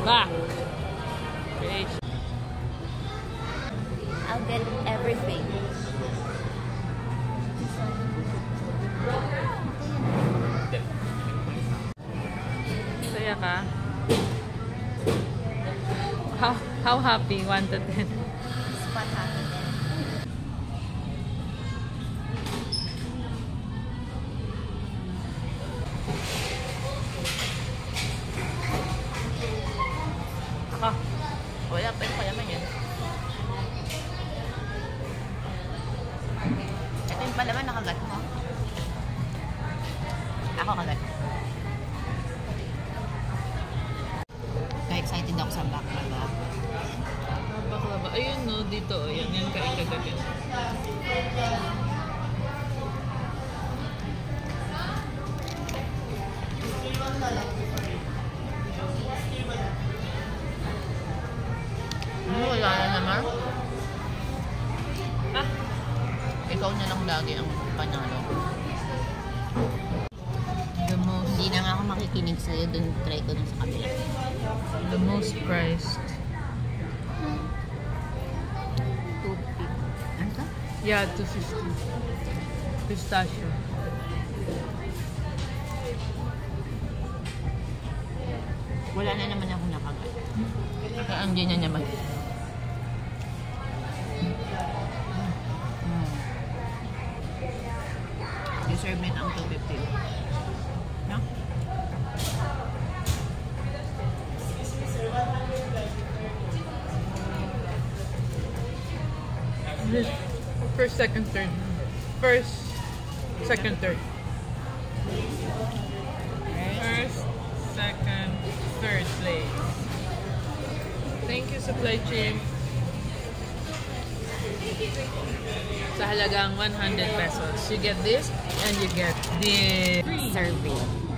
Back. Creation. I'll get everything. Saya ka? How happy? 1 to 10. Spot happy din. Wala pa yung palaman yan. Ito yung palaman, nakagat mo. Ako kagat. Excited ako sa baklava. Baklava. Ayun no, dito. Yan, yan kaikagat yan. Wala na naman. Ah? Ikaw na lang lagi ang panalo. Hindi na nga ako makikinig sa'yo. Doon try ko na sa kabila. The most priced. 250. Ano ka? Yeah, 250. Pistachio. Wala na naman ako nakagat. Kaya hindi na naman. Deserve nito ang 250. No? First, second, third. First, second, third. First, second, third place. Thank you, supply chain. Sa halagang 100 pesos. You get this and you get the Serving.